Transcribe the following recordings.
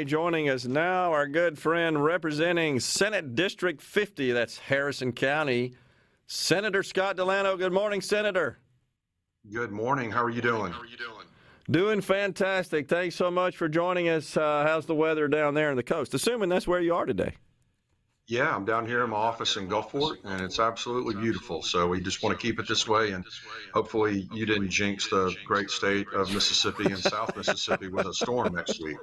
Joining us now, our good friend representing Senate District 50, that's Harrison County, Senator Scott DeLano. Good morning, Senator. Good morning. How are you doing? Doing fantastic. Thanks so much for joining us. How's the weather down there on the coast? Assuming that's where you are today. Yeah, I'm down here in my office in Gulfport, and it's absolutely beautiful. So we just want to keep it this way, and hopefully you didn't jinx the great state of Mississippi and South Mississippi with a storm next week.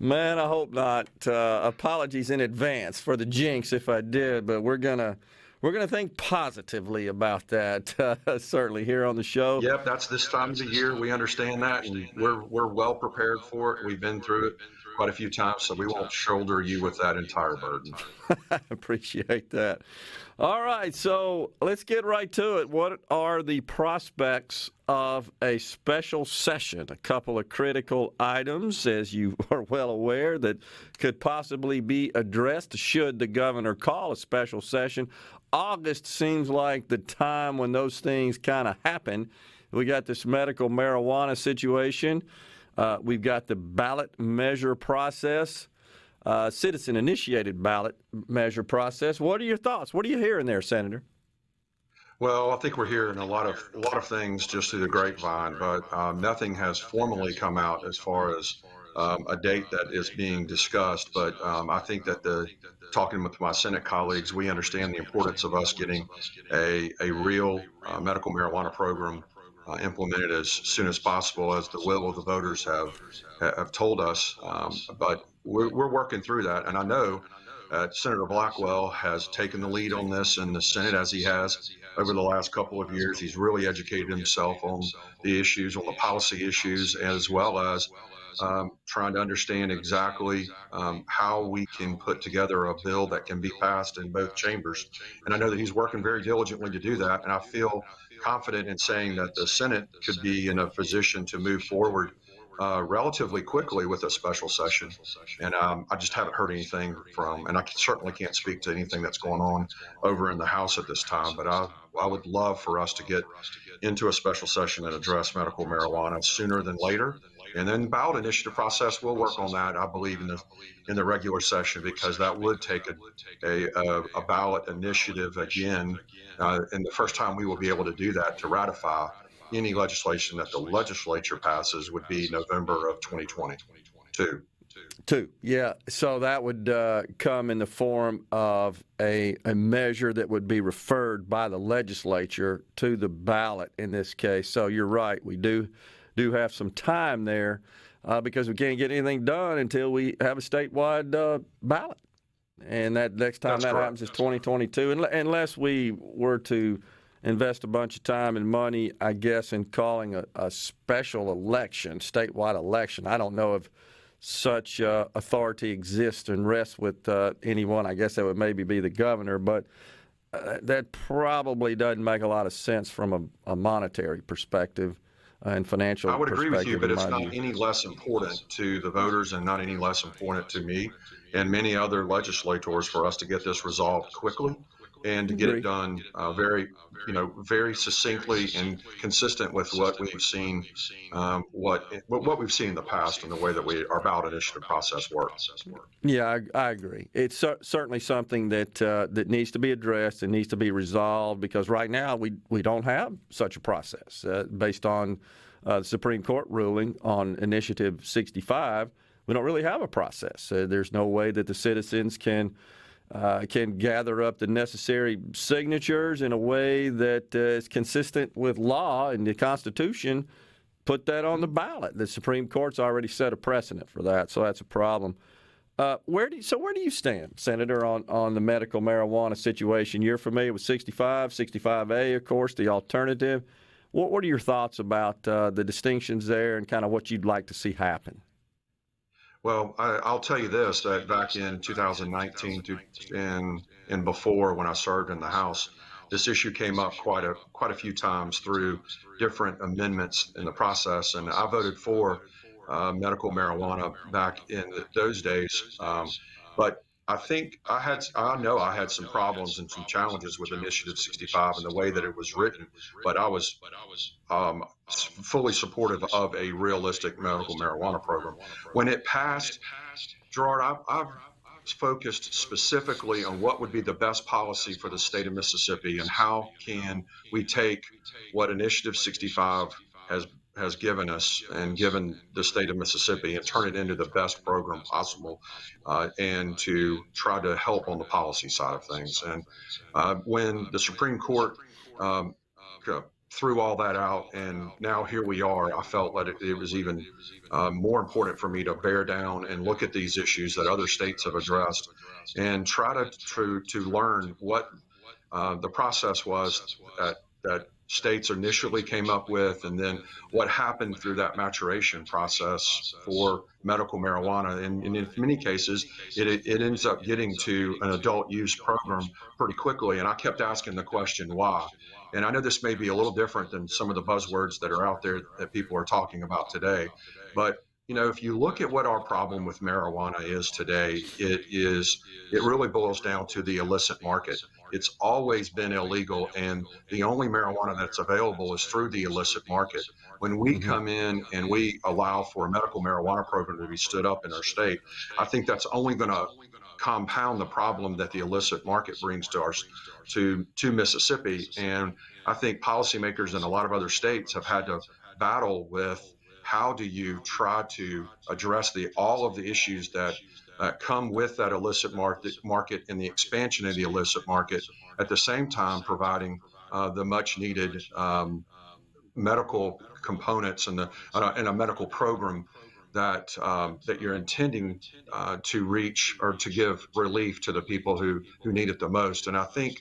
Man, I hope not. Apologies in advance for the jinx if I did, but we're gonna think positively about that. Certainly here on the show. Yep, that's this time of the year. We understand that, and we're well prepared for it. We've been through it quite a few times, so we won't shoulder you with that entire burden. I appreciate that. All right, so let's get right to it. What are the prospects of a special session? A couple of critical items, as you are well aware, that could possibly be addressed should the governor call a special session. August seems like the time when those things kind of happen. We got this medical marijuana situation. We've got the ballot measure process, citizen-initiated ballot measure process. What are your thoughts? What are you hearing there, Senator? Well, I think we're hearing a lot of things just through the grapevine, but nothing has formally come out as far as a date that is being discussed. But I think that talking with my Senate colleagues, we understand the importance of us getting a real medical marijuana program implemented as soon as possible, as the will of the voters have told us. But we're working through that, and I know Senator Blackwell has taken the lead on this in the Senate, as he has over the last couple of years. He's really educated himself on the issues, on the policy issues, as well as trying to understand exactly how we can put together a bill that can be passed in both chambers. And I know that he's working very diligently to do that, and I feel confident in saying that the Senate could be in a position to move forward relatively quickly with a special session. And I just haven't heard anything and I certainly can't speak to anything that's going on over in the House at this time, but I would love for us to get into a special session and address medical marijuana sooner than later. And then ballot initiative process, we'll work on that, I believe, in the regular session, because that would take a ballot initiative again. And the first time we will be able to do that to ratify any legislation that the legislature passes would be November of 2022. Yeah. So that would come in the form of a measure that would be referred by the legislature to the ballot in this case. So you're right. We do have some time there because we can't get anything done until we have a statewide ballot. And that next time that happens is 2022, unless we were to invest a bunch of time and money, I guess, in calling a special election, statewide election. I don't know if such authority exists and rests with anyone. I guess that would maybe be the governor, but that probably doesn't make a lot of sense from a monetary perspective and financial perspective. I would agree with you, but it's not any less important to the voters and not any less important to me and many other legislators for us to get this resolved quickly and to get it done very succinctly and consistent with what we've seen, what we've seen in the past and the way that our ballot initiative process works. Yeah, I agree. It's certainly something that needs to be addressed and needs to be resolved, because right now we don't have such a process based on the Supreme Court ruling on Initiative 65. We don't really have a process. There's no way that the citizens can gather up the necessary signatures in a way that is consistent with law and the Constitution, put that on the ballot. The Supreme Court's already set a precedent for that, so that's a problem. Where do you stand, Senator, on the medical marijuana situation? You're familiar with 65, 65A, of course, the alternative. What are your thoughts about the distinctions there and kind of what you'd like to see happen? Well, I'll tell you this, that back in 2019 and before, when I served in the House, this issue came up quite a few times through different amendments in the process, and I voted for medical marijuana back in those days. But I know I had some problems and some challenges with Initiative 65 and the way that it was written, but I was fully supportive of a realistic medical marijuana program. When it passed, Gerard, I've focused specifically on what would be the best policy for the state of Mississippi and how can we take what Initiative 65 has has given us and given the state of Mississippi and turn it into the best program possible, and to try to help on the policy side of things. And when the Supreme Court um, threw all that out, and now here we are, I felt that it was even more important for me to bear down and look at these issues that other states have addressed, and try to learn what the process was that states initially came up with, and then what happened through that maturation process for medical marijuana. And in many cases, it ends up getting to an adult use program pretty quickly. And I kept asking the question, why? And I know this may be a little different than some of the buzzwords that are out there that people are talking about today, but if you look at what our problem with marijuana is today, it really boils down to the illicit market. It's always been illegal, and the only marijuana that's available is through the illicit market. When we Hmm. come in and we allow for a medical marijuana program to be stood up in our state, I think that's only going to compound the problem that the illicit market brings to Mississippi. And I think policymakers in a lot of other states have had to battle with how do you try to address all of the issues that come with that illicit market and the expansion of the illicit market, at the same time providing the much needed medical components and a medical program that you're intending to reach or to give relief to the people who need it the most. And I think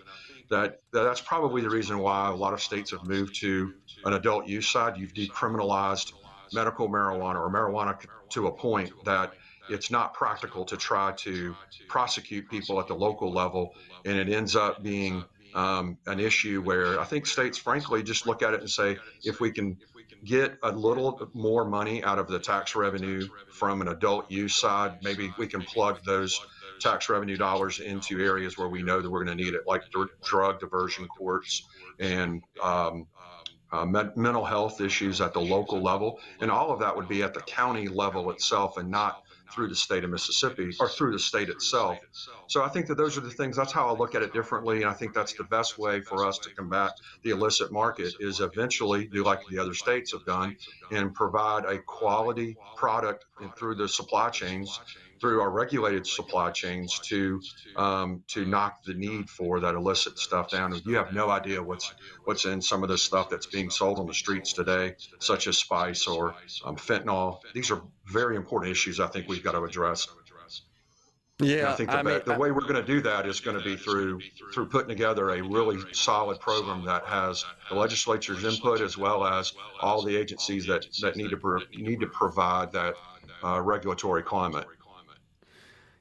that's probably the reason why a lot of states have moved to an adult use side. You've decriminalized medical marijuana or marijuana to a point that it's not practical to try to prosecute people at the local level, and it ends up being an issue where I think states, frankly, just look at it and say, if we can get a little more money out of the tax revenue from an adult use side, maybe we can plug those tax revenue dollars into areas where we know that we're going to need it, like drug diversion courts and mental health issues at the local level. And all of that would be at the county level itself and not through the state of Mississippi or through the state itself. So I think that those are the things, that's how I look at it differently. And I think that's the best way for us to combat the illicit market, is eventually do like the other states have done and provide a quality product through the supply chains, through our regulated supply chains, to knock the need for that illicit stuff down. You have no idea what's in some of this stuff that's being sold on the streets today, such as spice or fentanyl. These are very important issues I think we've got to address. And I Yeah, think I mean, the way we're going to do that is going to be through putting together a really solid program that has the legislature's input, as well as all the agencies that need to provide that regulatory climate.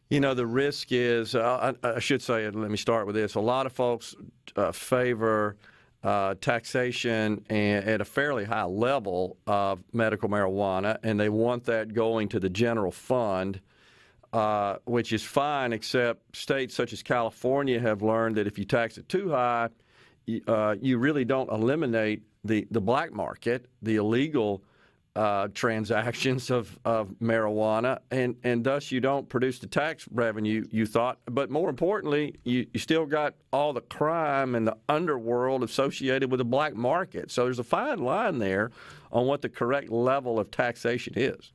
the risk is, I should say, and let me start with this. A lot of folks favor taxation at a fairly high level of medical marijuana, and they want that going to the general fund, which is fine, except states such as California have learned that if you tax it too high, you really don't eliminate the black market, the illegal transactions of marijuana, and thus you don't produce the tax revenue you thought. But more importantly, you still got all the crime and the underworld associated with the black market. So there's a fine line there on what the correct level of taxation is.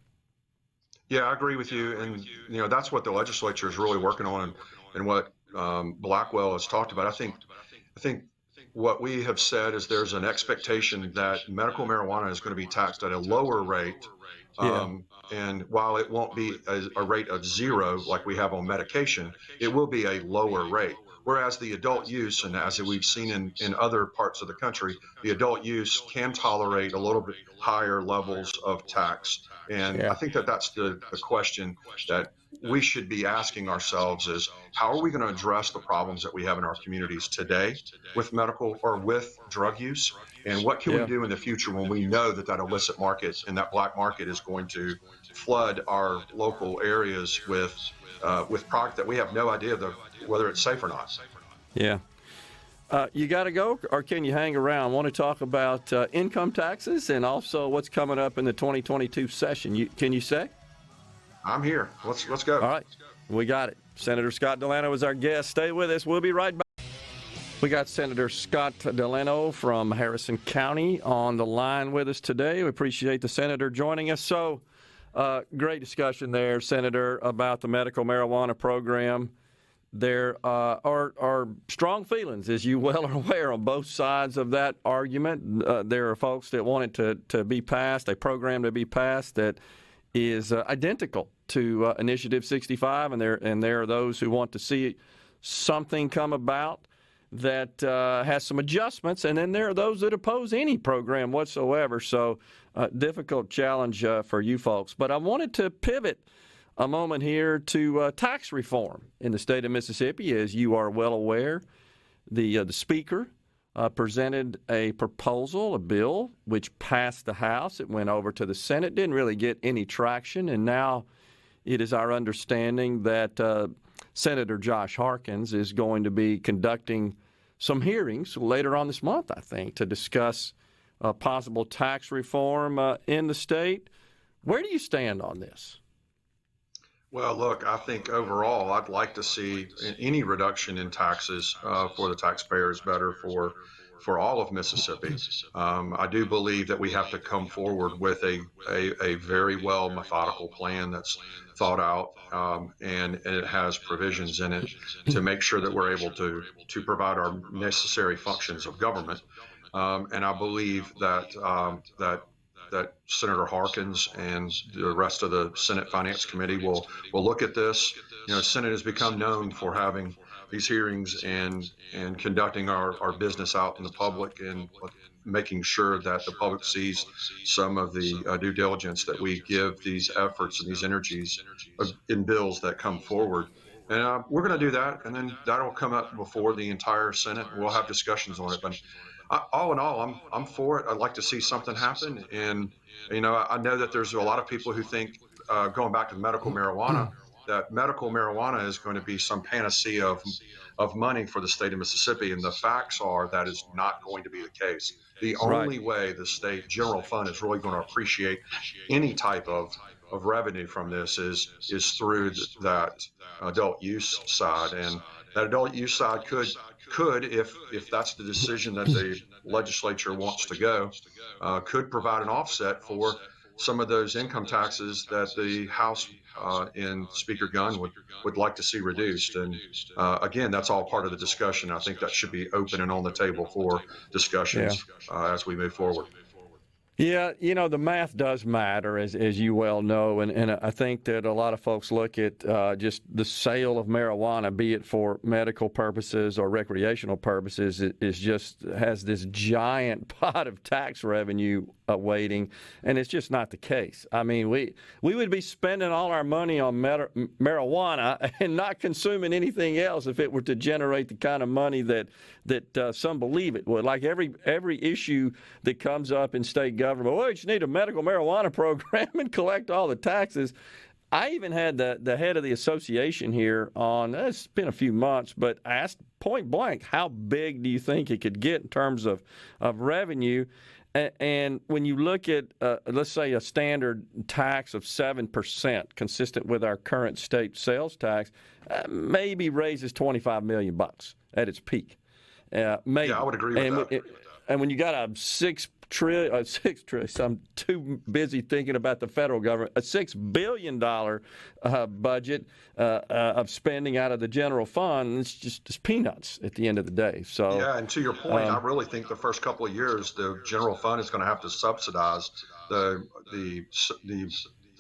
Yeah, I agree with you, and that's what the legislature is really working on, and what Blackwell has talked about. I think what we have said is there's an expectation that medical marijuana is going to be taxed at a lower rate. Yeah. And while it won't be a rate of zero like we have on medication, it will be a lower rate. Whereas the adult use, and as we've seen in other parts of the country, the adult use can tolerate a little bit higher levels of tax. And I Yeah. think that that's the question that we should be asking ourselves is, how are we going to address the problems that we have in our communities today with medical or with drug use? And what can we Yeah. do in the future when we know that that illicit market and that black market is going to flood our local areas with product that we have no idea whether it's safe or not? Yeah. You got to go, or can you hang around? I want to talk about income taxes and also what's coming up in the 2022 session. Can you say? I'm here. Let's go. All right. We got it. Senator Scott DeLano is our guest. Stay with us. We'll be right back. We got Senator Scott DeLano from Harrison County on the line with us today. We appreciate the senator joining us. So, great discussion there, Senator, about the medical marijuana program. There are strong feelings, as you well are aware, on both sides of that argument. There are folks that want it to be passed, a program to be passed that is identical to Initiative 65, and there are those who want to see something come about that has some adjustments, and then there are those that oppose any program whatsoever. So, difficult challenge for you folks. But I wanted to pivot a moment here to tax reform in the state of Mississippi. As you are well aware, the Speaker presented a proposal, a bill, which passed the House. It went over to the Senate, didn't really get any traction, and now it is our understanding that Senator Josh Harkins is going to be conducting some hearings later on this month, I think, to discuss possible tax reform in the state. Where do you stand on this? Well, look, I think overall, I'd like to see any reduction in taxes for the taxpayers better for all of Mississippi. I do believe that we have to come forward with a very well methodical plan that's thought out, and it has provisions in it to make sure that we're able to provide our necessary functions of government. And I believe that Senator Harkins and the rest of the Senate Finance Committee will look at this. You know, the Senate has become known for having these hearings and conducting our business out in the public and making sure that the public sees some of the due diligence that we give these efforts and these energies in bills that come forward. And we're going to do that, and then that'll come up before the entire Senate. We'll have discussions on it. But all in all, I'm for it. I'd like to see something happen. And, you know, I know that there's a lot of people who think, going back to medical marijuana, that medical marijuana is going to be some panacea of money for the state of Mississippi. And the facts are that is not going to be the case. The only way the state general fund is really going to appreciate any type of revenue from this is through that adult use side. And that adult use side could, if that's the decision that the legislature wants to go, could provide an offset for some of those income taxes that the House and Speaker Gunn would like to see reduced. And again, that's all part of the discussion. I think that should be open and on the table for discussions as we move forward. Yeah, you know, the math does matter, as you well know, and I think that a lot of folks look at just the sale of marijuana, be it for medical purposes or recreational purposes, is just has this giant pot of tax revenue awaiting, and it's just not the case. I mean, we would be spending all our money on marijuana and not consuming anything else if it were to generate the kind of money that some believe it would. Like every issue that comes up in state government, well, you just need a medical marijuana program and collect all the taxes. I even had the head of the association here on, it's been a few months, but asked point blank, how big do you think it could get in terms of revenue? And when you look at, let's say, a standard tax of 7%, consistent with our current state sales tax, maybe raises $25 million at its peak. Maybe. Yeah, I would agree with that. And when you got a $6 trillion, I'm too busy thinking about the federal government, a $6 billion budget of spending out of the general fund, it's peanuts at the end of the day. So yeah, and to your point, I really think the first couple of years, the general fund is going to have to subsidize the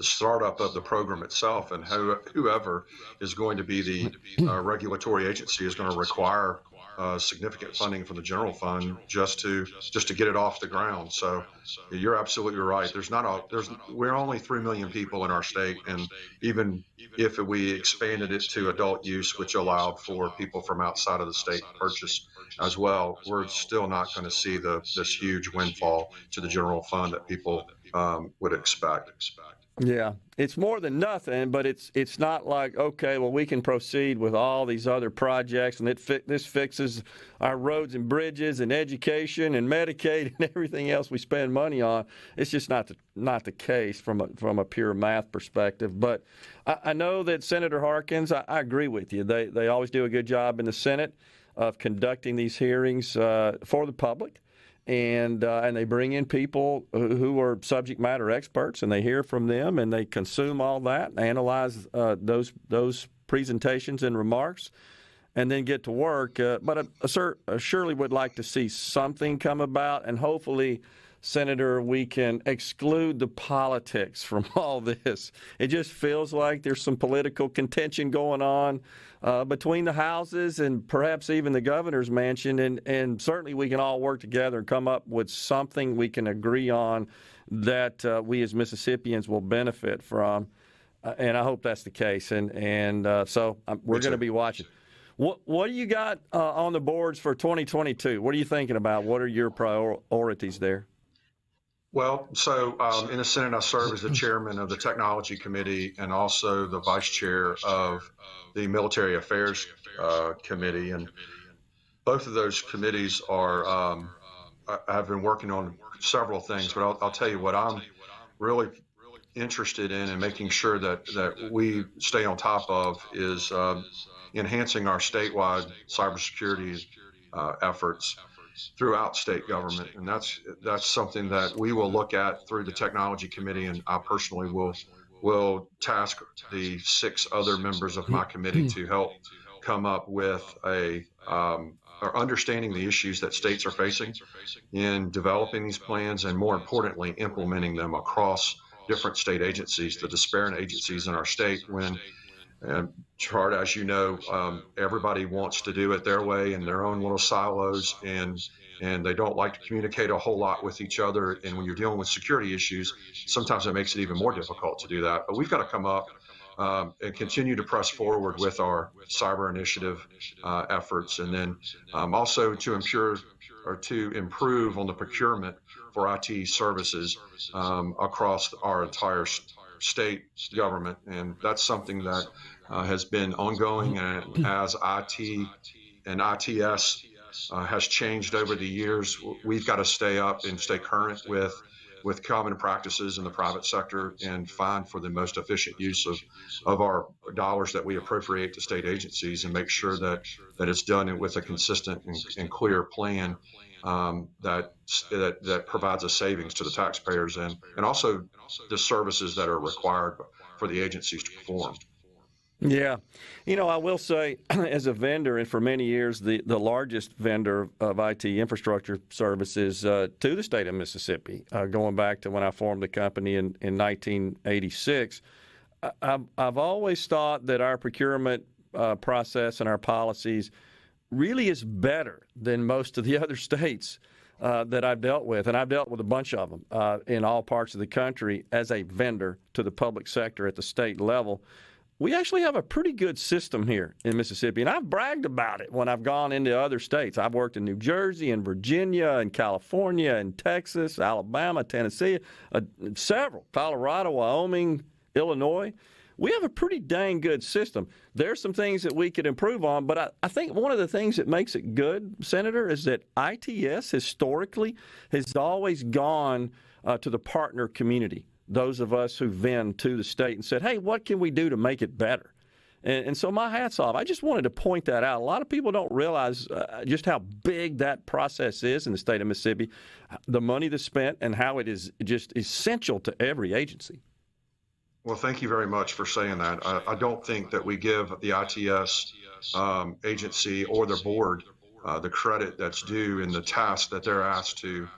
startup of the program itself, and whoever is going to be the regulatory agency is going to require significant funding from the general fund just to get it off the ground. So you're absolutely right. We're only 3 million people in our state, and even if we expanded it to adult use, which allowed for people from outside of the state to purchase as well, we're still not going to see this huge windfall to the general fund that people would expect. Yeah, it's more than nothing, but it's not like, okay, well, we can proceed with all these other projects, and this fixes our roads and bridges and education and Medicaid and everything else we spend money on. It's just not the case from a pure math perspective. But I know that Senator Harkins, I agree with you. They always do a good job in the Senate of conducting these hearings for the public. And they bring in people who are subject matter experts, and they hear from them, and they consume all that, analyze those presentations and remarks, and then get to work. But I surely would like to see something come about, and hopefully, Senator, we can exclude the politics from all this. It just feels like there's some political contention going on between the houses and perhaps even the governor's mansion, and certainly we can all work together and come up with something we can agree on that we as Mississippians will benefit from, and I hope that's the case. And so we're going to be watching. What do you got on the boards for 2022? What are you thinking about? What are your priorities there? Well, so in the Senate, I serve as the chairman of the Technology Committee and also the vice chair of the Military Affairs Committee. And both of those committees I've been working on several things, but I'll tell you what I'm really interested in and making sure that we stay on top of is enhancing our statewide cybersecurity efforts throughout state government, and that's something that we will look at through the Technology Committee, and I personally will task the 6 other members of my committee to help come up with or understanding the issues that states are facing in developing these plans, and more importantly, implementing them across different state agencies, the disparate agencies in our state. And Chart, as you know, everybody wants to do it their way in their own little silos, and they don't like to communicate a whole lot with each other. And when you're dealing with security issues, sometimes it makes it even more difficult to do that. But we've got to come up and continue to press forward with our cyber initiative efforts, and then also to improve on the procurement for IT services across our entire state government. And that's something that has been ongoing, and as IT and ITS has changed over the years, we've got to stay up and stay current with common practices in the private sector and find for the most efficient use of our dollars that we appropriate to state agencies, and make sure that it's done with a consistent and clear plan that provides a savings to the taxpayers and also the services that are required for the agencies to perform. Yeah. I will say, as a vendor, and for many years, the largest vendor of IT infrastructure services to the state of Mississippi, going back to when I formed the company in 1986, I've always thought that our procurement process and our policies really is better than most of the other states that I've dealt with. And I've dealt with a bunch of them in all parts of the country as a vendor to the public sector at the state level. We actually have a pretty good system here in Mississippi, and I've bragged about it when I've gone into other states. I've worked in New Jersey and Virginia and California and Texas, Alabama, Tennessee, several, Colorado, Wyoming, Illinois. We have a pretty dang good system. There's some things that we could improve on, but I think one of the things that makes it good, Senator, is that ITS historically has always gone to the partner community, those of us who vend to the state, and said, hey, what can we do to make it better? And so my hat's off. I just wanted to point that out. A lot of people don't realize just how big that process is in the state of Mississippi, the money that's spent, and how it is just essential to every agency. Well, thank you very much for saying that. I don't think that we give the ITS agency or their board the credit that's due in the task that they're asked to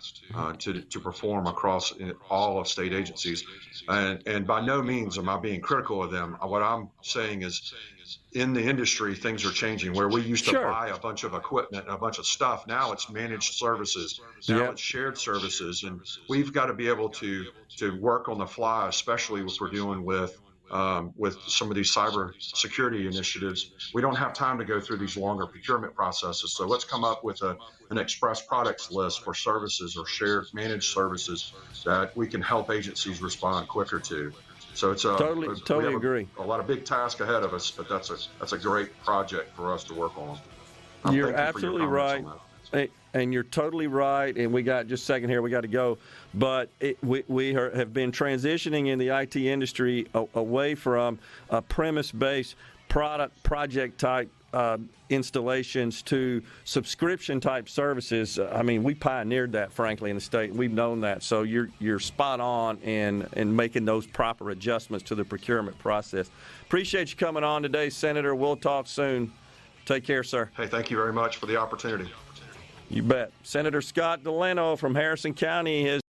perform across all of state agencies. And by no means am I being critical of them. What I'm saying is, in the industry, things are changing. Where we used to Sure. buy a bunch of equipment and a bunch of stuff, now it's managed services. Now Yep. it's shared services, and we've got to be able to work on the fly, especially if we're dealing with some of these cyber security initiatives. We don't have time to go through these longer procurement processes. So let's come up with an express products list for services or shared managed services that we can help agencies respond quicker to. So we Totally have agree. a lot of big tasks ahead of us, but that's a great project for us to work on. You're Thank you for your absolutely comments right. on that. And you're totally right. And we got just a second here. We got to go. But we have been transitioning in the IT industry away from a premise-based project type installations to subscription type services. I mean, we pioneered that, frankly, in the state. We've known that. So you're spot on in making those proper adjustments to the procurement process. Appreciate you coming on today, Senator. We'll talk soon. Take care, sir. Hey, thank you very much for the opportunity. You bet. Senator Scott DeLano from Harrison County has